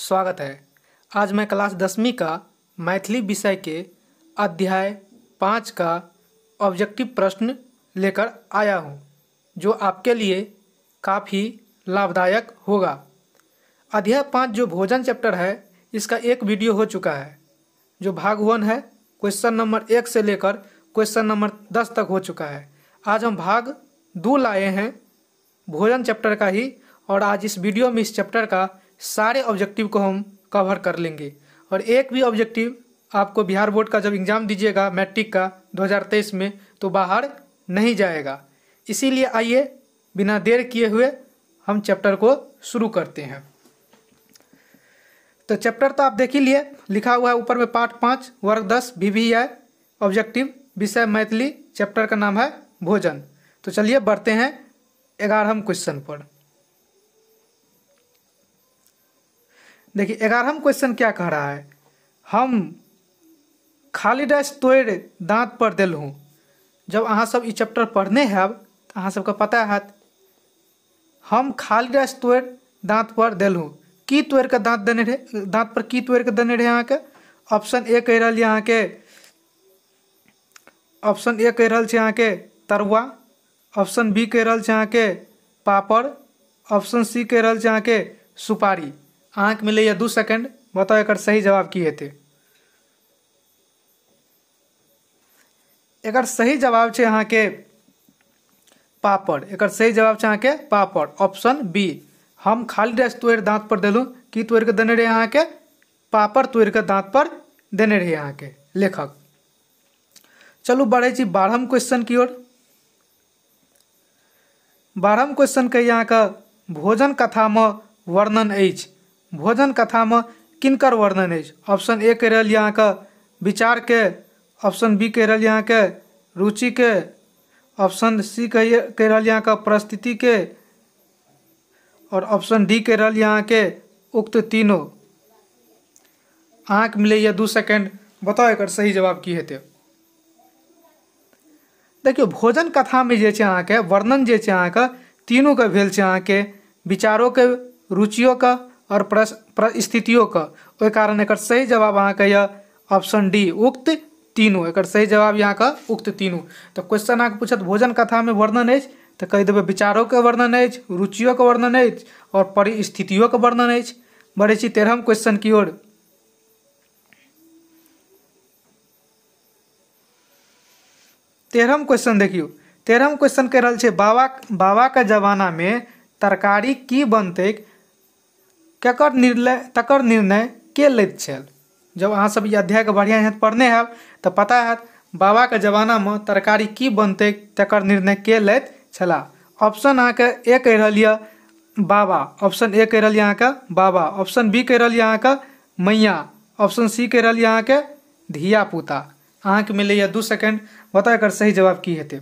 स्वागत है। आज मैं क्लास 10वीं का मैथिली विषय के अध्याय 5 का ऑब्जेक्टिव प्रश्न लेकर आया हूं, जो आपके लिए काफ़ी लाभदायक होगा। अध्याय 5 जो भोजन चैप्टर है, इसका एक वीडियो हो चुका है, जो भाग 1 है। क्वेश्चन नंबर 1 से लेकर क्वेश्चन नंबर 10 तक हो चुका है। आज हम भाग 2 लाए हैं भोजन चैप्टर का ही, और आज इस वीडियो में इस चैप्टर का सारे ऑब्जेक्टिव को हम कवर कर लेंगे। और एक भी ऑब्जेक्टिव आपको बिहार बोर्ड का जब एग्ज़ाम दीजिएगा मैट्रिक का 2023 में तो बाहर नहीं जाएगा। इसीलिए आइए बिना देर किए हुए हम चैप्टर को शुरू करते हैं। तो चैप्टर तो आप देख ही लिए, लिखा हुआ है ऊपर में पार्ट 5 वर्ग 10 VVI ऑब्जेक्टिव विषय मैथिली, चैप्टर का नाम है भोजन। तो चलिए बढ़ते हैं 11वें क्वेश्चन पर। देखिए 11वां क्वेश्चन क्या कह रहा है। हम खाली डैश तोड़ दांत पर दिल हूँ। जब अहाँ सब ई चैप्टर पढ़ने हैं अब तो अहाँ सबका पता है, हम खाली डैश तोड़ दांत पर दिल हूँ। की तोड़ के दांत देने रहे, दांत पर की तोड़ के देने रहे अहाँ के। ऑप्शन ए कह रहा अहाँ के, ऑप्शन ए कह रहा अहाँ के तरुआ, ऑप्शन बी कह रहा अहाँ के पापड़, ऑप्शन सी कह रहा अहाँ के सुपारी। आँख मिले या 2 सेकंड, बताओ एक सही जवाब की हेतु। एक सही जवाब है अहाँ के पापड़। एक सही जवाब है अहाँ के पापड़, ऑप्शन बी। हम खाली डैश तोड़ दांत पर दिलूँ, की तोड़ के देने रहे अहाँ के पापड़ तोड़ के दांत पर देने रहे अहाँ के लेखक। चलू बढ़े छी 12वें क्वेश्चन की ओर। 12वें क्वेश्चन के यहाँ का भोजन कथा में वर्णन अछि। भोजन कथा में किनकर वर्णन अछि। ऑप्शन ए कह रहा यहाँ का विचार के, ऑप्शन बी कह रहा यहाँ के रुचि के, ऑप्शन सी कह रहा यहाँ का परिस्थिति के, और ऑप्शन डी कह रहा यहाँ के उक्त तीनों। आँख मिले या 2 सेकंड, बताओ एक सही जवाब की हेतु। देखियो भोजन कथा में जे अहाँ के वर्णन जे अहाँ के तीनों के भेल अहाँ के विचारों के, रुचियों का और परिस्थितियों का। ओहि कारण एक सही जवाब अहाँ के यह ऑप्शन डी उक्त तीनों। एक सही जवाब यहाँ का उक्त तीनों। तो क्वेश्चन अहाँ पूछत भोजन कथा में वर्णन अछि तो कह देवे विचारों के वर्णन अछि, रुचियों के वर्णन अछि और परिस्थितियों के वर्णन अछि। बढ़े छी 13वें क्वेश्चन की ओर। 13वें क्वेश्चन देखियो। 13वें क्वेश्चन कह रहा है बाबा के जमाना में तरकारी की बनते तकर निर्णय के लैत छल। जब अहाँ सब ये अध्याय के बढ़िया यहाँ पढ़ने हैं तो पता है बाबा के जमाना में तरकारी की बनते तकर निर्णय के लैत छला। ऑप्शन अहाँ के ए कह रहा बाबा, ऑप्शन ए कह रहा यहाँ का बाबा, ऑप्शन बी कह रहा यहाँ का मैया, ऑप्शन सी कह रहा यहाँ के धिया पुता। अहाँ के मिले 2 सेकंड, बताओ एक सही जवाब की हेतु।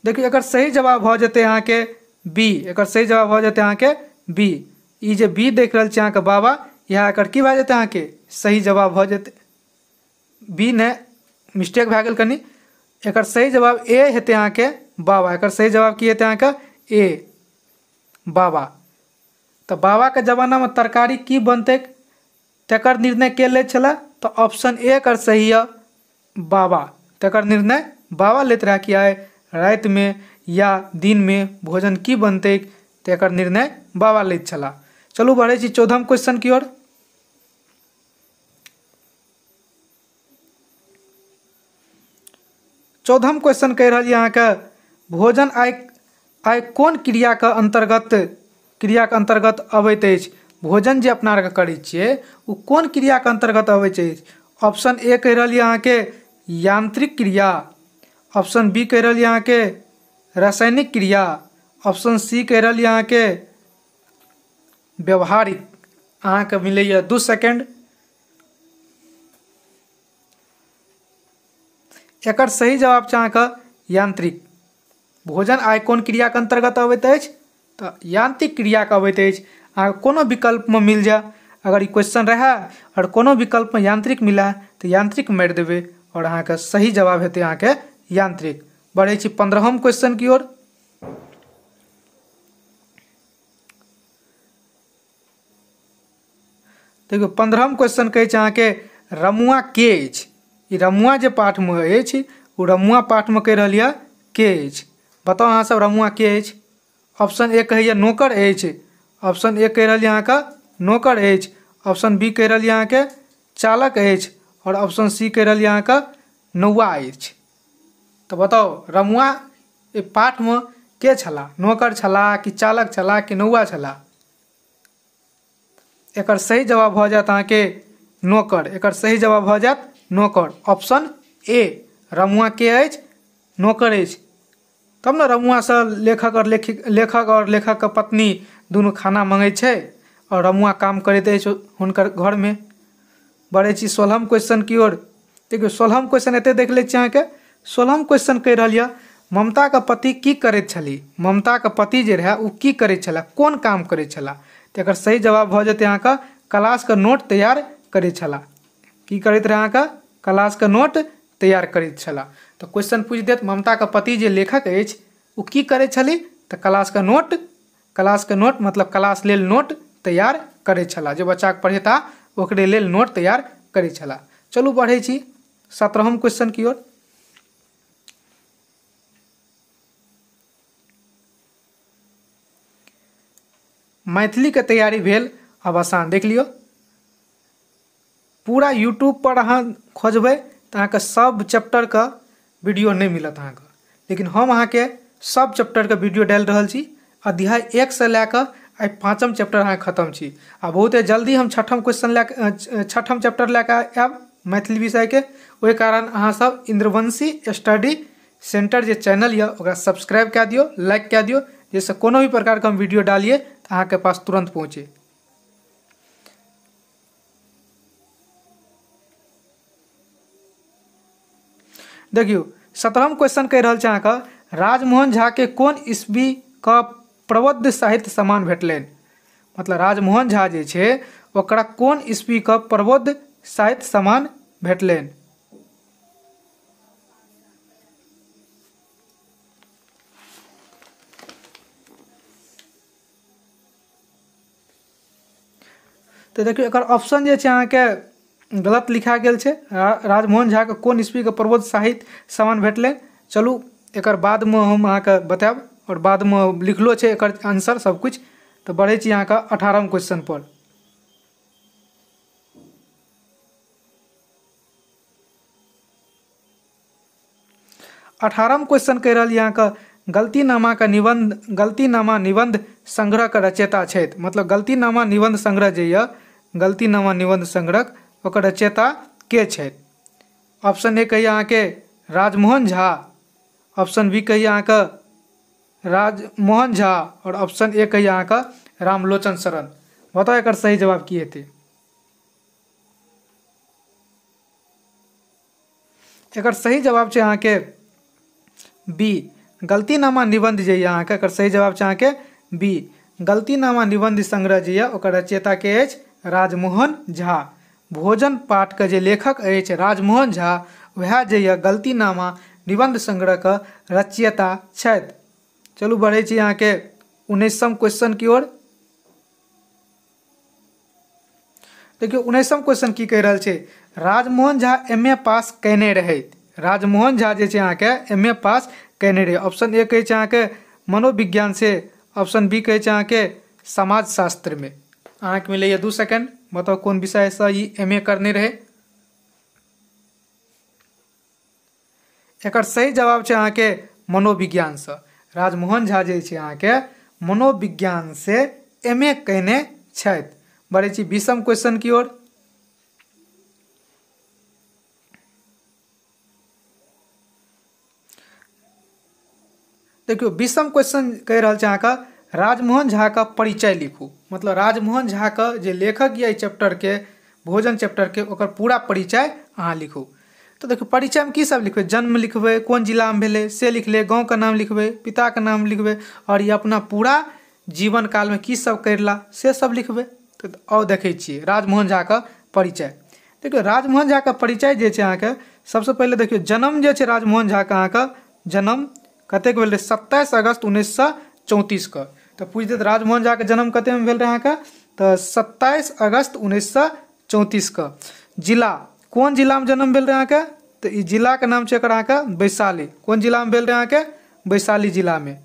देखिए एक सही जवाब हो जाते अहाँ के बी। एक सही जवाब हो जाते अहाँ के बी। ई जे बी देख रहा अहाँ के बाबा, यहाँ एकर की भए जाते अहाँ के सही जवाब हो जाते। बी ने मिस्टेक भए गेल कनी। एक सही जवाब ए हेतै अहाँ के बाबा। एक सही जवाब की हेतै अहाँ के ए बाबा। तो बाबा के जमाना में तरकारी की बनते तकर निर्णय के ले छला, तो ऑप्शन ए कर सही है बाबा। तकर निर्णय बाबा लेते रहा कि आए रात में या दिन में भोजन की बनते तकर निर्णय बाबा लेते छला। चलू बढ़े छी 14वें क्वेश्चन की ओर। 14वें क्वेश्चन कह रहा यहाँ का भोजन आय कौन क्रिया के अंतर्गत अबैत अछि। भोजन जे अपना आर करै छियै वो कौन क्रिया के अंतर्गत अबैत अछि। ऑप्शन ए कह रहा यहाँ के यांत्रिक क्रिया, ऑप्शन बी कह रहा यहाँ के रासायनिक क्रिया, ऑप्शन सी कह रहा यहाँ के व्यवहारिक। अहाँ के मिले 2 सेकंड। एक सही जवाब है अहाँ का यांत्रिक। भोजन आय कौन क्रिया के अंतर्गत अबैत अछि तो यांत्रिक क्रिया के अबैत अछि। अहाँ कोनो विकल्प में मिल जाए, अगर ई क्वेश्चन रहा और कोनो विकल्प में यांत्रिक मिला तो यांत्रिक मारि देवे और अहाँ के सही जवाब हेतै अहाँ के यांत्रिक। बढ़े छी 15वें क्वेश्चन की ओर। देखियो 15म क्वेश्चन कहै छै अहाँके रमुआ के अछि। ई रमुआ जे पाठमे अछि ओ रमुआ पाठमे कहि रहल यऽ के अछि। बताउ अहाँ सब रमुआ के अछि। ऑप्शन ए कहैया नौकर अछि, ऑप्शन ए कहि रहल यऽ अहाँके नौकर अछि, ऑप्शन बी कहि रहल यऽ अहाँके चालक अछि और ऑप्शन सी कहि रहल यऽ अहाँके नौआ अछि। तो बताओ रमुआ ए पाठमे के छला, नौकर छला कि चालक छला कि नौआ छला। एकर सही जवाब भऽ जायत अहाँके नौकर। एकर सही जवाब भऽ जायत नौकर। ऑप्शन ए रमुआ के अछि, नौकर अछि। तब ने रमुआसँ लेखक और लेखकके पत्नी दुनू खाना मंगै छै और रमुआ काम करैत अछि हुनकर घरमे। बढ़ै छी 16म क्वेश्चन की ओर। देखियौ 16म क्वेश्चन एते देख लै छियै अहाँके। 16म क्वेश्चन कहि रहल यऽ ममताके पति की करैत छलीह। ममताके पति जे रहै ओ की करैत छलै, कोन काम करैत छलै। तऽ एकर सही जवाब भऽ जेतै अहाँके क्लासके नोट तैयार करैत छलाह। की करैत रहै अहाँके क्लासके नोट तैयार करैत छलाह। तऽ क्वेश्चन पूछि देत ममताके पति जे लेखक अछि ओ की करैत छलीह तऽ क्लासके नोट मतलब क्लास लेल नोट तैयार करैत छलाह। जे बच्चाके पढ़ेता ओकरे लेल नोट तैयार करैत छलाह। चलू बढ़ै छी 17म क्वेश्चन की ओर। मैथिलीके तैयारी भेल अब आसान। देख लियौ पूरा यूट्यूब पर अहाँ खोजबै तऽ अहाँके सब चैप्टरके वीडियो नहीं मिलत अहाँके, लेकिन हम अहाँके सब चैप्टरके वीडियो डालि रहल छी। अध्याय 1 से लए कऽ आइ 5म चैप्टर अहाँ खत्म छी। आ बहुते जल्दी हम 6ठम क्वेश्चन लए कऽ 6ठम चैप्टर लए कऽ आएब मैथिली विषयके। ओहि कारण अहाँ सब इंद्रवंशी स्टडी सेंटर जे चैनल यऽ ओकरा सब्सक्राइब कए दियौ, लाइक कए दियौ, जाहिसँ कोनो भी प्रकारके हम वीडियो डालिए तऽ अहाँके पास तुरंत पहुँचे। देखियौ 17म क्वेश्चन कहि रहल छै अहाँके राजमोहन झा के कोन ईस्वी के प्रबुद्ध साहित्य सम्मान भेटलनि। मतलब राजमोहन झा जे छै ओकरा कोन ईस्वी के प्रबुद्ध साहित्य सम्मान भेटलनि। तो देखियो एकर ऑप्शन जे छै अहाँके गलत लिखा गेल छै। राजमोहन झा के कोन ईस्वी के प्रबुद्ध साहित्य सम्मान भेटलनि। चलू एकर बादमे हम अहाँके बतायब और बादमे लिखलो छै एकर आंसर सब कुछ। तो बढ़ै छी अहाँके 18म क्वेश्चन पर। अठारहम क्वेश्चन कहि रहल यऽ अहाँके गलतीनामा निबंध संग्रह के रचयिता छथि। मतलब गलतीनामा निबंध संग्रह जे यऽ गलतीनामा निबंध संग्रह ओकर रचयिता के छथि। ऑप्शन ए कहिए अहाँके राजमोहन झा, ऑप्शन बी कहिए अहाँके राजमोहन झा और ऑप्शन ए कहिए अहाँके रामलोचन शरण। बताओ एकर सही जवाब की हेतै। एकर सही जवाब छै अहाँके बी गलतीनामा निबंध जे यऽ अहाँके एकर सही जवाब छै अहाँके बी गलतीनामा निबंध संग्रह जे यऽ ओकर रचयिता के अछि राजमोहन झा। भोजन पाठ के जे लेखक अछि राजमोहन झा वएह जे यऽ गलतीनामा निबंध संग्रह के रचयिता छथि। चलू बढ़ै छी अहाँके 19म क्वेश्चन की ओर। देखियौ 19म क्वेश्चन की कहि रहल छै राजमोहन झा MA पास केने रहथि। राजमोहन झा जे छै अहाँके MA पास केने रहै। ऑप्शन ए कहै छै अहाँके मनोविज्ञान से, ऑप्शन बी कहै छै अहाँके समाजशास्त्र में। अहाँके मिलैए 2 सेकंड। बताओ कोन विषयसँ ई MA करने रहे। एकर सही जवाब छै अहाँके मनोविज्ञान से। राजमोहन झा जे छै अहाँके मनोविज्ञान से MA केने छथि। बढ़ै छी 20म क्वेश्चन की ओर। देखियो 20म क्वेश्चन कहि रहल छै अहाँके राजमोहन झा का परिचय लिखू। मतलब राजमोहन झा का जे लेखक यऽ चैप्टर के भोजन चैप्टर के ओकर पूरा परिचय अहाँ लिखू। तो देखियो परिचय में की सब लिखबै, जन्म लिखबै, कोन जिला में भेलै से लिखले, गाँव का नाम लिखबै, पिता का नाम लिखबै और ये अपना पूरा जीवन काल में की सब करला से सब लिखबै। तो और देखै छियै राजमोहन झा का परिचय। देखियो राजमोहन झा का परिचय जे छै अहाँके सबसे पहिले देखियो जन्म जे छै राजमोहन झा का अहाँके जन्म कतेक भेल रहै 27 अगस्त 1934 के। तो पूछ देत राजमोहन झा के जन्म कते में भेल रहे अहाँके तो 27 अगस्त 1934 का। जिला कौन जिला में जन्म भेल रहे अहाँके, तो ई जिला के नाम छै एकर अहाँके वैशाली। कौन जिला में भेल रहे अहाँके, वैशाली जिला में।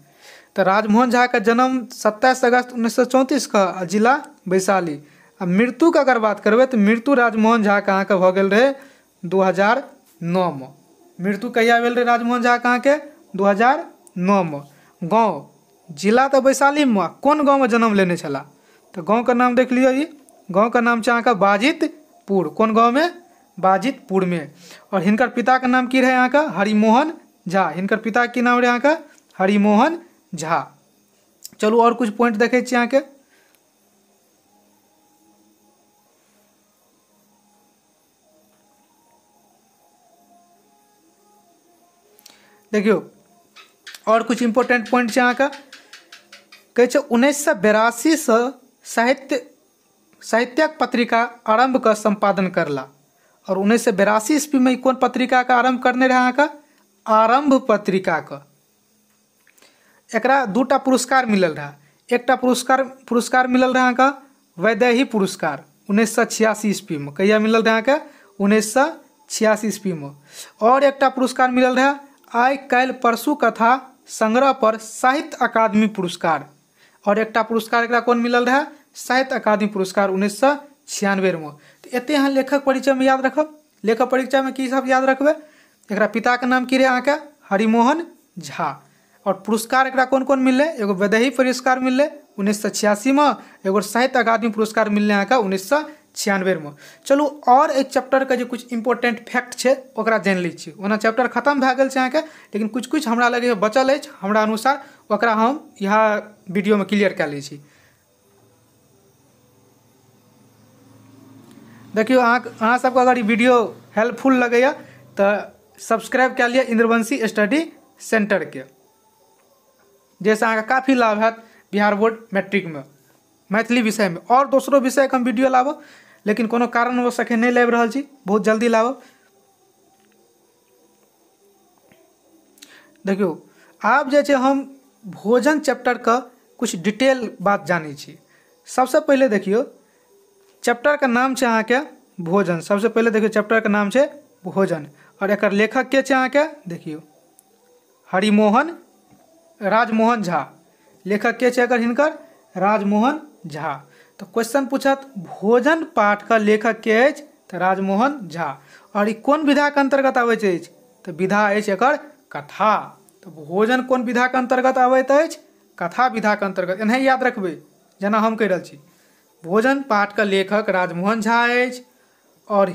तो राजमोहन झा का जन्म 27 अगस्त 1934 का, आ जिला वैशाली। आ मृत्यु के अगर बात करबै तो मृत्यु राजमोहन झा के अहाँके भऽ गेल रहे 2009 में। मृत्यु कहिया भेल रहे राजमोहन झा के अहाँके 2009 में। गाँव जिला तो वैशाली में, कौन गाँव में जन्म लेने छला, तो गाँव का नाम देख लियो। ये गाँव का नाम छै अहाँके बाजितपुर। कौन गाँव में, बाजितपुर में। और हिनकर पिता का नाम की रहे अहाँके हरिमोहन झा। हिनकर पिता की नाम रहे अहाँके हरिमोहन झा। चलू और कुछ पॉइंट देखे छी अहाँके। देखियो और कुछ इंपोर्टेंट पॉइंट छै अहाँके। कहै छै 1982 से साहित्यक पत्रिका आरंभ का संपादन करला। और 1982 ईस्वी में कौन पत्रिका का आरंभ करने रहे अहाँके, आरंभ पत्रिका का। एकरा दूटा पुरस्कार मिलल रहा। एकटा पुरस्कार मिलल रहा अहाँके वैदेही पुरस्कार 1986 ईस्वी में। कहिया मिलल रहा अहाँके 1986 ईस्वी में। और एकटा पुरस्कार मिलल रहा आइ काल्हि परसू कथा संग्रह पर साहित्य अकादमी पुरस्कार। और एकटा पुरस्कार एकरा कौन मिलल रहा, साहित्य अकादमी पुरस्कार 1996 में। तो एते अहाँ लेखक परिचय में याद रखब। लेखक परिचय में की सब याद रखबै, एकरा पिता के नाम की रहे अहाँके हरिमोहन झा। और पुरस्कार एकरा कौन कौन मिलले, एगो वैदेही पुरस्कार मिलले 1986 में, एगो साहित्य अकादमी पुरस्कार मिलले अहाँके 1996 में। चलू और एक चैप्टर के जो कुछ इंपोर्टेंट फैक्ट छै ओकरा जान लै छी। ओना चैप्टर खत्म भए गेल छै अहाँके, लेकिन कुछ कुछ हमरा लगे बचल अछि, हमरा अनुसार ओकरा हम यहाँ वीडियो में क्लियर कए लै छी। देखियो अहाँ सबके अगर ई वीडियो हेल्पफुल लगैया तो सब्सक्राइब कए लिअ इंद्रवंशी स्टडी सेंटर के, जैसे अहाँके काफ़ी लाभ हैत बिहार बोर्ड मैट्रिक में मैथिली विषय में। और दोसरो विषय के हम वीडियो लाबो, लेकिन कोनो कारणवश अखन नहीं लाबि रहल छी, बहुत जल्दी लाबो। देखियो आब जे छै हम भोजन चैप्टर का कुछ डिटेल बात जानै छी। सबसे पहले देखियो चैप्टर का नाम छै अहाँके भोजन। सबसे पहले देखियो चैप्टर का नाम छै भोजन। और एकर लेखक के छै अहाँके देखियो हरिमोहन राजमोहन झा। लेखक के छै एकर हिनकर राजमोहन झा। तो क्वेश्चन पूछत भोजन पाठ का लेखक के अछि, तो राजमोहन झा। और ई कोन विधा के अंतर्गत आबैत अछि, तो विधा अछि एकर कथा। तो भोजन कोन विधा के अंतर्गत आबैत अछि, कथा विधा के अंतर्गत। एनाही याद रखबै जेना हम कहि रहल छी। भोजन पाठ का लेखक राजमोहन झा अछि। और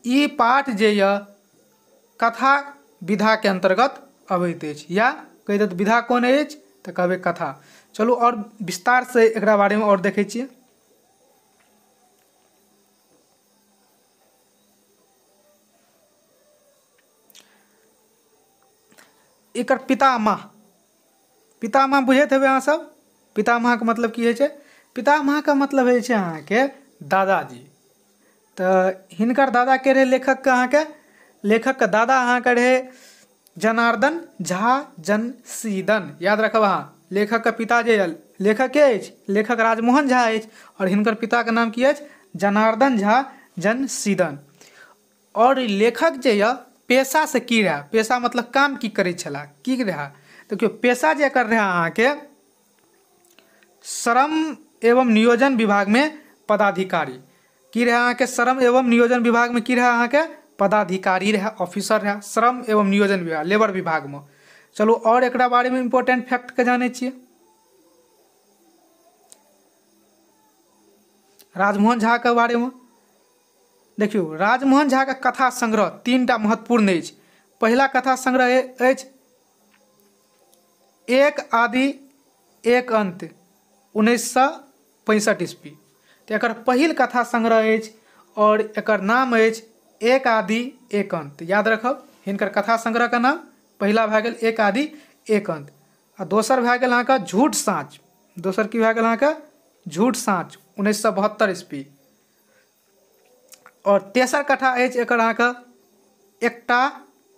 ई पाठ जे यऽ कथा विधा के अंतर्गत अबैत अछि, या कहि देत विधा कोन अछि तो कहबै कथा। चलू और विस्तार से एकरा बारे में और देखै छियै। एकर पितामह बुझैत हेबै अहाँ सब। पितामह के मतलब की होइ छै, पितामह का मतलब होइ छै अहाँके दादाजी। तो हिनकर दादा के रहे लेखक के अहाँके, लेखक के दादा अहाँके रहे जनार्दन झा जनसीदन। याद रखब अहाँ, लेखक के पिता जे लेखक के अछि, लेखक राजमोहन झा अछि। और हिनकर पिता के नाम की अछि, जनार्दन झा जनसीदन। और लेखक जे यऽ पेशा से की रहा, पेशा मतलब काम की करै छला, की रहा। देखियो पेशा जे कर रहा अहाँके श्रम एवं नियोजन विभाग में पदाधिकारी। की रहा अहाँके श्रम एवं नियोजन विभाग में की रहा अहाँके पदाधिकारी रहा, ऑफिसर रहा श्रम एवं नियोजन विभाग लेबर विभाग में। चलो और एकरा बारे में इंपोर्टेंट फैक्ट के जाने छियै। राजमोहन झा के बारे में देखियो राजमोहन झा का कथा संग्रह 3टा महत्वपूर्ण अछि। पहला कथा संग्रह अछि एक आदि एक अंत 1965 ईस्वी। तो एकर पहिल कथा संग्रह अछि और एकर नाम अछि एक आदि एक अंत। याद रखब हिनकर कथा संग्रह का नाम पहला भए गेल एक आदि एक अंत, आ दोसर भए गेल अहाँके झूठ साँच। दोसर की भए गेल अहाँके झूठ साँच 1972 ईस्वी। और तेसर कथा अछि एकर अहाँके एकटा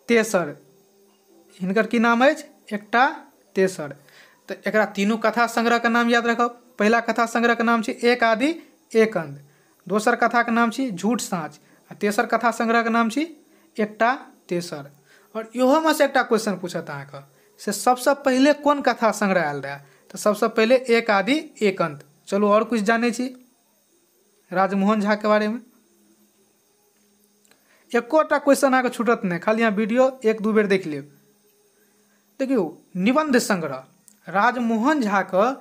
तेसर। हिनकर की नाम अछि एकटा तेसर। तो एकरा तीनों कथा संग्रह का नाम याद रखब। पहला कथा संग्रह के नाम छै एक आदि एक अंध, दोसर कथा के नाम छै झूठ साँच, आ तेसर कथा संग्रह के नाम छै एकटा तेसर। और इहो में से एकटा क्वेश्चन पूछत अहाँके से सबसे पहले कौन कथा संग्रह आयल रहे, तो सबसे पहले एक आदि एक अंत। चलो और कुछ जाने छी राजमोहन झा के बारे में। एकोटा क्वेश्चन अहाँके छूटत नहीं, खाली यहाँ वीडियो एक दू बेर देख लेब। देखियो निबंध संग्रह, राजमोहन झा के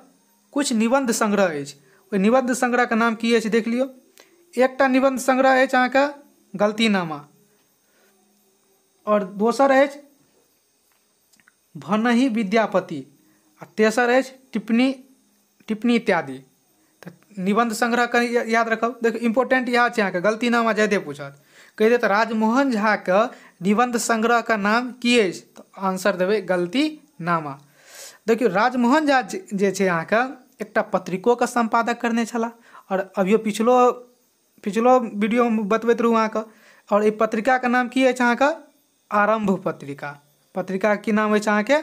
कुछ निबंध संग्रह अछि, ओहि निबंध संग्रह के नाम की अछि देख लियो। एकटा निबंध संग्रह अछि अहाँके गलतीनामा, और दोसर अछि भनहि विद्यापति, आ तेसर अछि टिप्पणी इत्यादि। तो निबंध संग्रह के याद रखब। देखो इंपोर्टेंट यह छै अहाँके गलतीनामा ज्यादे पूछत, कहि देत राजमोहन झा के निबंध संग्रह का नाम की अछि, तो आंसर देबै गलतीनामा। देखियो राजमोहन झा जे छै अहाँके एकटा पत्रिको के संपादक करने छला, और अभियो पिछलो वीडियो में बतबैत रहूँ अहाँके। और ई पत्रिका के नाम की अछि अहाँके आरंभ पत्रिका, पत्रिका की नाम अछि अहाँके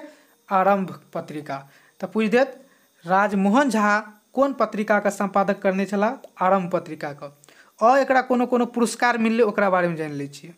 आरंभ पत्रिका। तो पूछ देत राजमोहन झा कोन पत्रिका के संपादक करने छला, आरंभ पत्रिका के। और एकरा कोनो कोनो पुरस्कार मिलले ओकरा बारे में जान लै छियै।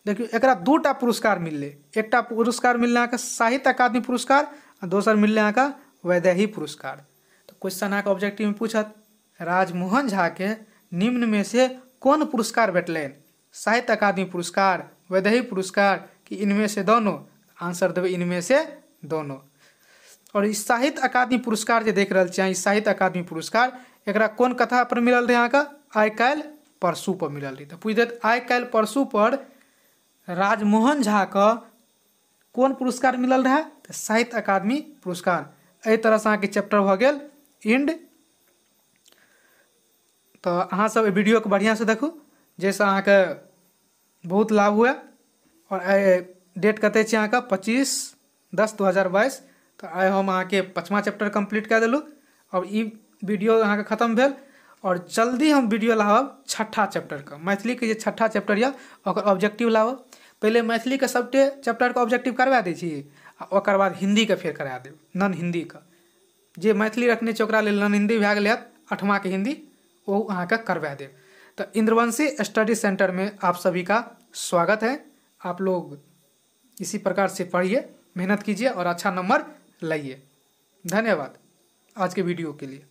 देखियो एकरा दूटा पुरस्कार मिलले, एकटा पुरस्कार मिलले अहाँके साहित्य अकादमी पुरस्कार, आ दोसर मिलले अहाँके वैदेही पुरस्कार। तो क्वेश्चन अहाँके ऑब्जेक्टिव में पूछत राजमोहन झा के निम्न में से कौन पुरस्कार भेटलनि, साहित्य अकादमी पुरस्कार, वैदेही पुरस्कार, कि इनमें से दोनों। आंसर देबै इनमें से दोनों। और इस साहित्य अकादमी पुरस्कार जे देख रहल छियै, साहित्य अकादमी पुरस्कार एकरा कोन कथा पर मिलल रहे अहाँके आइ काल्हि परसू पर मिलल रही। तो पूछ देत आइ काल्हि परसू पर राजमोहन झा के कोन पुरस्कार मिलल रहे, तो साहित्य अकादमी पुरस्कार। एहि तरह से अहाँके चैप्टर भऽ गेल इंड। तो अहाँ सब वीडियो के बढ़िया से देखू, जैसे अहाँके बहुत लाभ हुए। और डेट कते छै अहाँके 25/10/2022। तो आइ हम अहाँके 5वां चैप्टर कंप्लीट कऽ देलहुँ। और ई वीडियो अहाँके खत्म भेल, और जल्दी हम वीडियो लाबब 6ठा चैप्टर के, मैथिली के जे 6ठा चैप्टर यऽ ओकर ऑब्जेक्टिव लाबब। पहले मैथिली के सबटे चैप्टर के ऑब्जेक्टिव करवा दै छी, आ ओकर बाद हिंदी के फेर करा देब, नॉन हिंदी के। जे मैथिली रखने छै ओकरा लेल नॉन हिंदी भए गेलै 8वां के हिंदी, वो अहाँके करवा देब। तो इंद्रवंशी स्टडी सेंटर में आप सभी का स्वागत है। आप लोग इसी प्रकार से पढ़िए, मेहनत कीजिए और अच्छा नंबर लाइए। धन्यवाद आज के वीडियो के लिए।